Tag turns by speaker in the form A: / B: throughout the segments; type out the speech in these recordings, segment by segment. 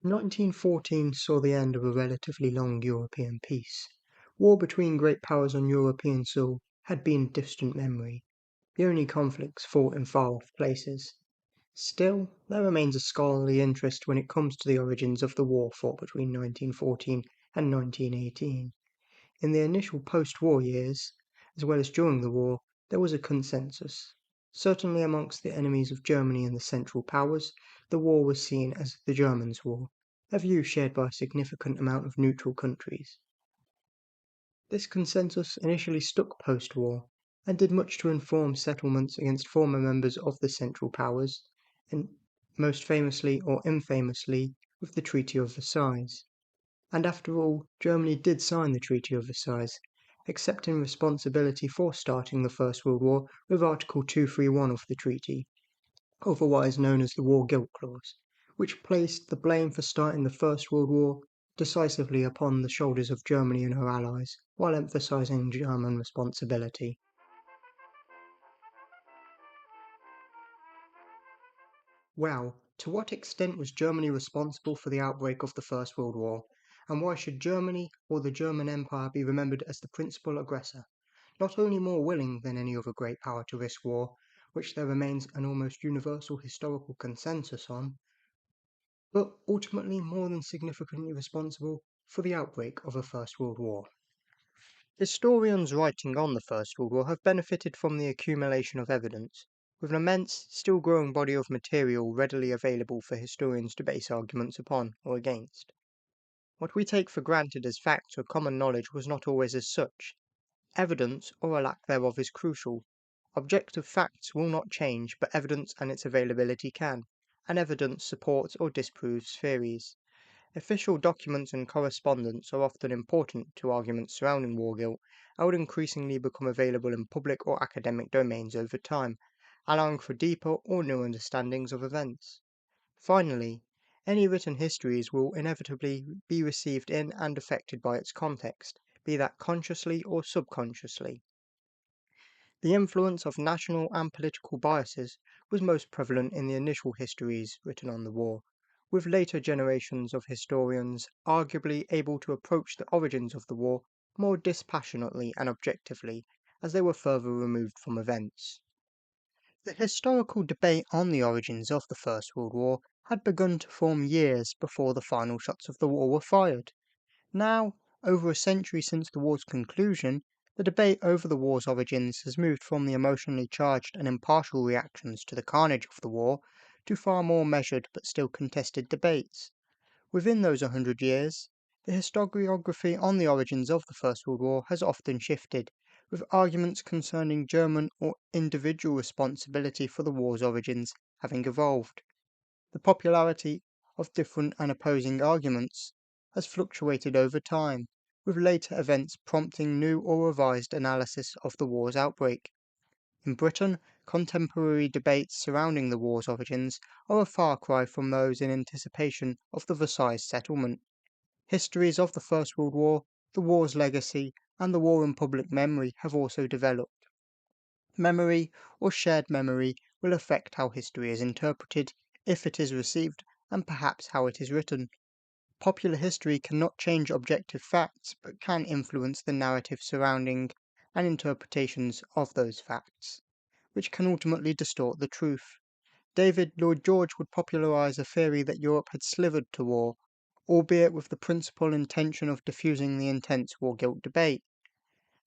A: 1914 saw the end of a relatively long European peace. War between great powers on European soil had been distant memory, the only conflicts fought in far-off places. Still, there remains a scholarly interest when it comes to the origins of the war fought between 1914 and 1918. In the initial post-war years, as well as during the war, there was a consensus. Certainly amongst the enemies of Germany and the Central Powers, the war was seen as the Germans' war, a view shared by a significant amount of neutral countries. This consensus initially stuck post-war, and did much to inform settlements against former members of the Central Powers, and most famously or infamously with the Treaty of Versailles. And after all, Germany did sign the Treaty of Versailles, accepting responsibility for starting the First World War with Article 231 of the treaty, otherwise known as the War Guilt Clause, which placed the blame for starting the First World War decisively upon the shoulders of Germany and her allies, while emphasizing German responsibility. Well, to what extent was Germany responsible for the outbreak of the First World War, and why should Germany or the German Empire be remembered as the principal aggressor, not only more willing than any other great power to risk war, which there remains an almost universal historical consensus on, but ultimately more than significantly responsible for the outbreak of a First World War? Historians writing on the First World War have benefited from the accumulation of evidence, with an immense, still growing body of material readily available for historians to base arguments upon or against. What we take for granted as facts or common knowledge was not always as such. Evidence, or a lack thereof, is crucial. Objective facts will not change, but evidence and its availability can, and evidence supports or disproves theories. Official documents and correspondence are often important to arguments surrounding war guilt and would increasingly become available in public or academic domains over time, allowing for deeper or new understandings of events. Finally, any written histories will inevitably be received in and affected by its context, be that consciously or subconsciously. The influence of national and political biases was most prevalent in the initial histories written on the war, with later generations of historians arguably able to approach the origins of the war more dispassionately and objectively as they were further removed from events. The historical debate on the origins of the First World War had begun to form years before the final shots of the war were fired. Now, over a century since the war's conclusion, the debate over the war's origins has moved from the emotionally charged and impartial reactions to the carnage of the war to far more measured but still contested debates. Within those 100 years, the historiography on the origins of the First World War has often shifted, with arguments concerning German or individual responsibility for the war's origins having evolved. The popularity of different and opposing arguments has fluctuated over time, with later events prompting new or revised analysis of the war's outbreak. In Britain, contemporary debates surrounding the war's origins are a far cry from those in anticipation of the Versailles settlement. Histories of the First World War, the war's legacy, and the war in public memory have also developed. Memory, or shared memory, will affect how history is interpreted, if it is received, and perhaps how it is written. Popular history cannot change objective facts, but can influence the narrative surrounding and interpretations of those facts, which can ultimately distort the truth. David Lloyd George would popularize a theory that Europe had slivered to war, albeit with the principal intention of diffusing the intense war guilt debate.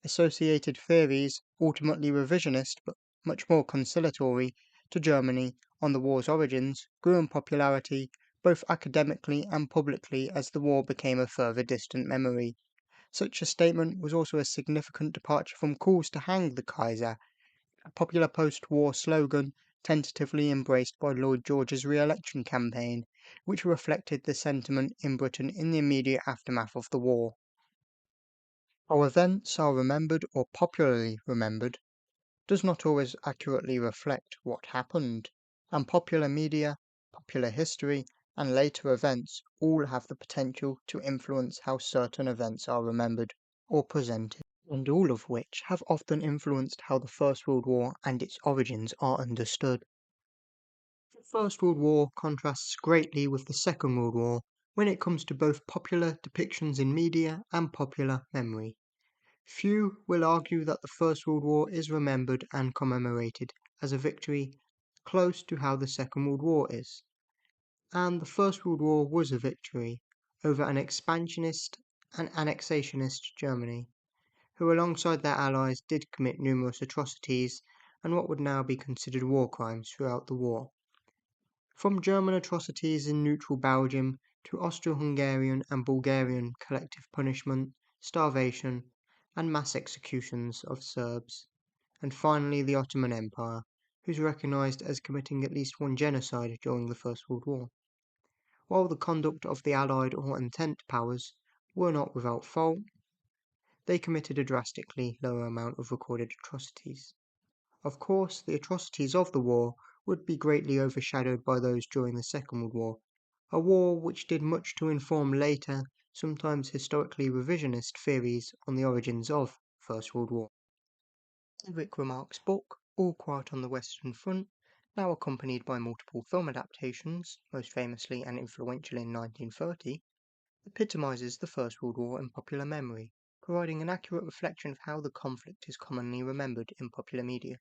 A: Associated theories, ultimately revisionist but much more conciliatory to Germany on the war's origins, grew in popularity both academically and publicly as the war became a further distant memory. Such a statement was also a significant departure from calls to hang the Kaiser, a popular post-war slogan tentatively embraced by Lloyd George's re-election campaign, which reflected the sentiment in Britain in the immediate aftermath of the war. How events are remembered or popularly remembered does not always accurately reflect what happened, and popular media, popular history, and later events all have the potential to influence how certain events are remembered or presented, and all of which have often influenced how the First World War and its origins are understood. The First World War contrasts greatly with the Second World War, when it comes to both popular depictions in media and popular memory. Few will argue that the First World War is remembered and commemorated as a victory close to how the Second World War is. And the First World War was a victory over an expansionist and annexationist Germany, who alongside their allies did commit numerous atrocities and what would now be considered war crimes throughout the war. From German atrocities in neutral Belgium to Austro-Hungarian and Bulgarian collective punishment, starvation, and mass executions of Serbs, and finally the Ottoman Empire, who is recognised as committing at least one genocide during the First World War. While the conduct of the Allied or Entente powers were not without fault, they committed a drastically lower amount of recorded atrocities. Of course, the atrocities of the war would be greatly overshadowed by those during the Second World War, a war which did much to inform later, sometimes historically revisionist theories on the origins of First World War. Rick Remarque's book, All Quiet on the Western Front, now accompanied by multiple film adaptations, most famously and influential in 1930, epitomizes the First World War in popular memory, providing an accurate reflection of how the conflict is commonly remembered in popular media,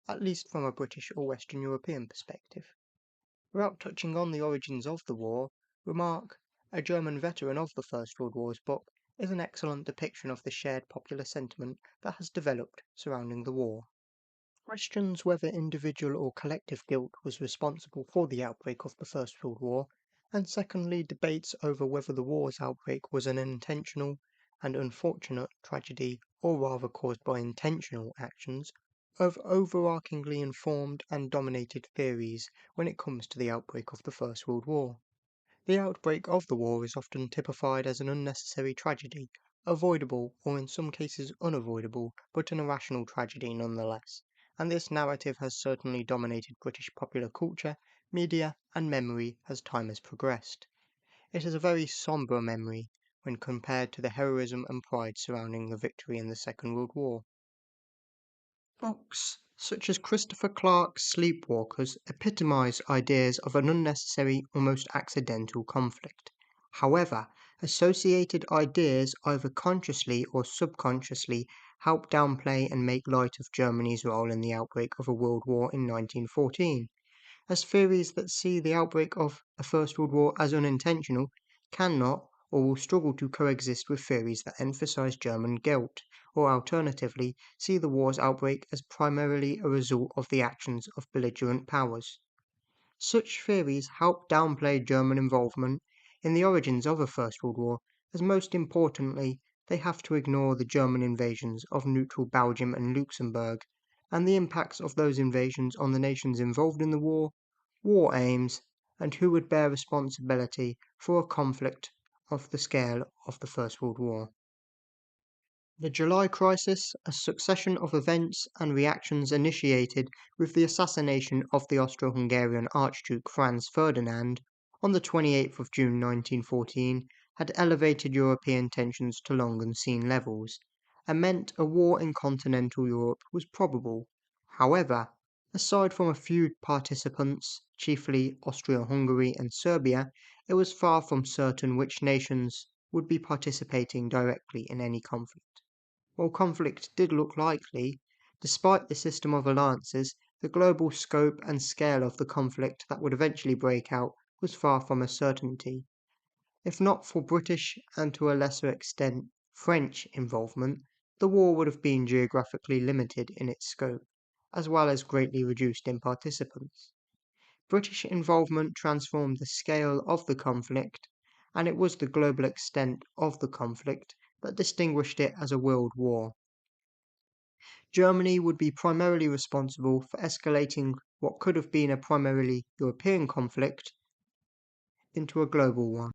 A: at least from a British or Western European perspective. Without touching on the origins of the war, Remarque, a German veteran of the First World War's book, is an excellent depiction of the shared popular sentiment that has developed surrounding the war. Questions whether individual or collective guilt was responsible for the outbreak of the First World War, and secondly, debates over whether the war's outbreak was an intentional and unfortunate tragedy or rather caused by intentional actions, of overarchingly informed and dominated theories when it comes to the outbreak of the First World War. The outbreak of the war is often typified as an unnecessary tragedy, avoidable or in some cases unavoidable, but an irrational tragedy nonetheless, and this narrative has certainly dominated British popular culture, media, and memory as time has progressed. It is a very sombre memory when compared to the heroism and pride surrounding the victory in the Second World War. Books such as Christopher Clark's Sleepwalkers epitomize ideas of an unnecessary, almost accidental conflict. However, associated ideas either consciously or subconsciously help downplay and make light of Germany's role in the outbreak of a world war in 1914, as theories that see the outbreak of a First World War as unintentional cannot or will struggle to coexist with theories that emphasize German guilt, or alternatively see the war's outbreak as primarily a result of the actions of belligerent powers. Such theories help downplay German involvement in the origins of a First World War, as most importantly, they have to ignore the German invasions of neutral Belgium and Luxembourg, and the impacts of those invasions on the nations involved in the war aims, and who would bear responsibility for a conflict of the scale of the First World War. The July Crisis, a succession of events and reactions initiated with the assassination of the Austro-Hungarian Archduke Franz Ferdinand on the 28th of June 1914, had elevated European tensions to long unseen levels, and meant a war in continental Europe was probable. However, aside from a few participants, chiefly Austria-Hungary and Serbia, it was far from certain which nations would be participating directly in any conflict. While conflict did look likely, despite the system of alliances, the global scope and scale of the conflict that would eventually break out was far from a certainty. If not for British and to a lesser extent French involvement, the war would have been geographically limited in its scope, as well as greatly reduced in participants. British involvement transformed the scale of the conflict, and it was the global extent of the conflict that distinguished it as a world war. Germany would be primarily responsible for escalating what could have been a primarily European conflict into a global one.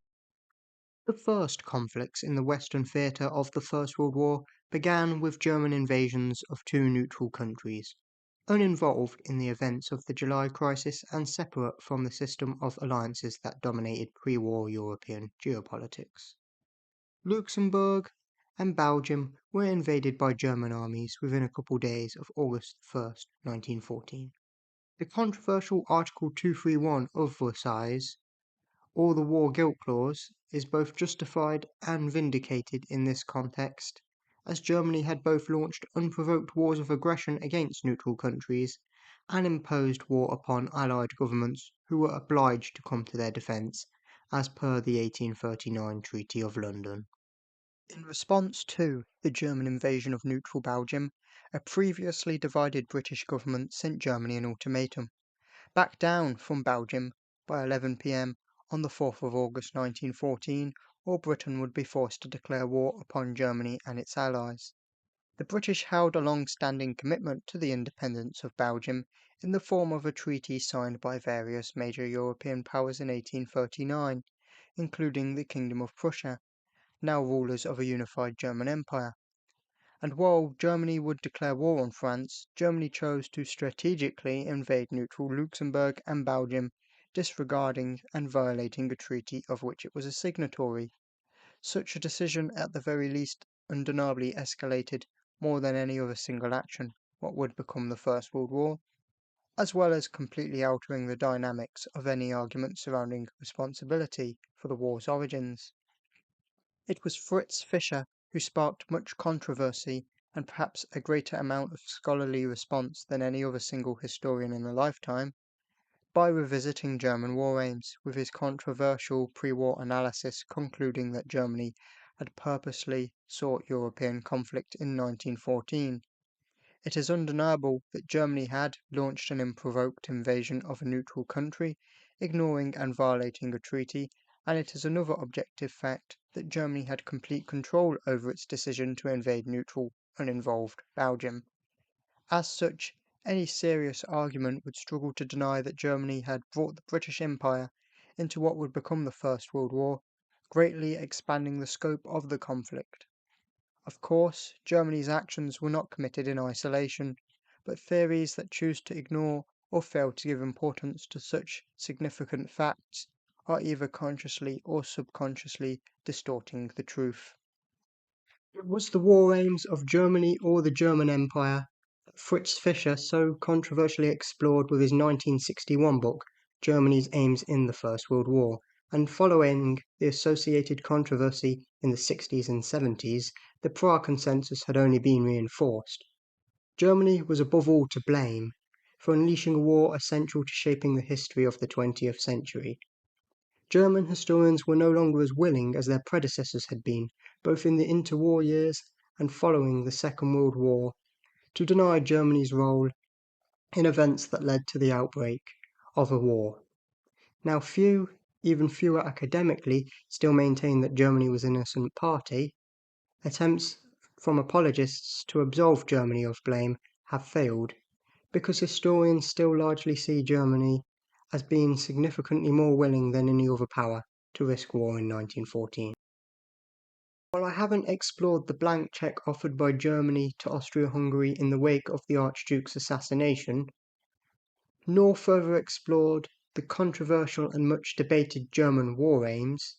A: The first conflicts in the Western theatre of the First World War began with German invasions of two neutral countries, uninvolved in the events of the July Crisis and separate from the system of alliances that dominated pre-war European geopolitics. Luxembourg and Belgium were invaded by German armies within a couple days of August 1st, 1914. The controversial Article 231 of Versailles, or the War Guilt Clause, is both justified and vindicated in this context, as Germany had both launched unprovoked wars of aggression against neutral countries and imposed war upon Allied governments who were obliged to come to their defence, as per the 1839 Treaty of London. In response to the German invasion of neutral Belgium, a previously divided British government sent Germany an ultimatum: back down from Belgium by 11 p.m. on the 4th of August 1914, or Britain would be forced to declare war upon Germany and its allies. The British held a long-standing commitment to the independence of Belgium in the form of a treaty signed by various major European powers in 1839, including the Kingdom of Prussia, now rulers of a unified German Empire. And while Germany would declare war on France, Germany chose to strategically invade neutral Luxembourg and Belgium, disregarding and violating a treaty of which it was a signatory. Such a decision, at the very least, undeniably escalated, more than any other single action, what would become the First World War, as well as completely altering the dynamics of any argument surrounding responsibility for the war's origins. It was Fritz Fischer who sparked much controversy and perhaps a greater amount of scholarly response than any other single historian in a lifetime, by revisiting German war aims, with his controversial pre-war analysis concluding that Germany had purposely sought European conflict in 1914. It is undeniable that Germany had launched an unprovoked invasion of a neutral country, ignoring and violating a treaty, and it is another objective fact that Germany had complete control over its decision to invade neutral, uninvolved Belgium. As such, any serious argument would struggle to deny that Germany had brought the British Empire into what would become the First World War, greatly expanding the scope of the conflict. Of course, Germany's actions were not committed in isolation, but theories that choose to ignore or fail to give importance to such significant facts are either consciously or subconsciously distorting the truth. It was the war aims of Germany or the German Empire that Fritz Fischer so controversially explored with his 1961 book, Germany's Aims in the First World War, and following the associated controversy in the 60s and 70s, the prior consensus had only been reinforced. Germany was above all to blame for unleashing a war essential to shaping the history of the 20th century. German historians were no longer as willing as their predecessors had been, both in the interwar years and following the Second World War, to deny Germany's role in events that led to the outbreak of a war. Now few, even fewer academically, still maintain that Germany was an innocent party. Attempts from apologists to absolve Germany of blame have failed, because historians still largely see Germany as being significantly more willing than any other power to risk war in 1914. While I haven't explored the blank cheque offered by Germany to Austria-Hungary in the wake of the Archduke's assassination, nor further explored the controversial and much debated German war aims,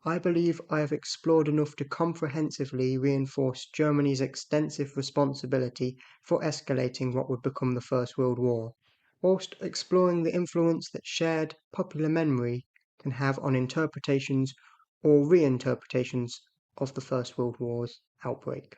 A: I believe I have explored enough to comprehensively reinforce Germany's extensive responsibility for escalating what would become the First World War, whilst exploring the influence that shared popular memory can have on interpretations or reinterpretations of the First World War's outbreak.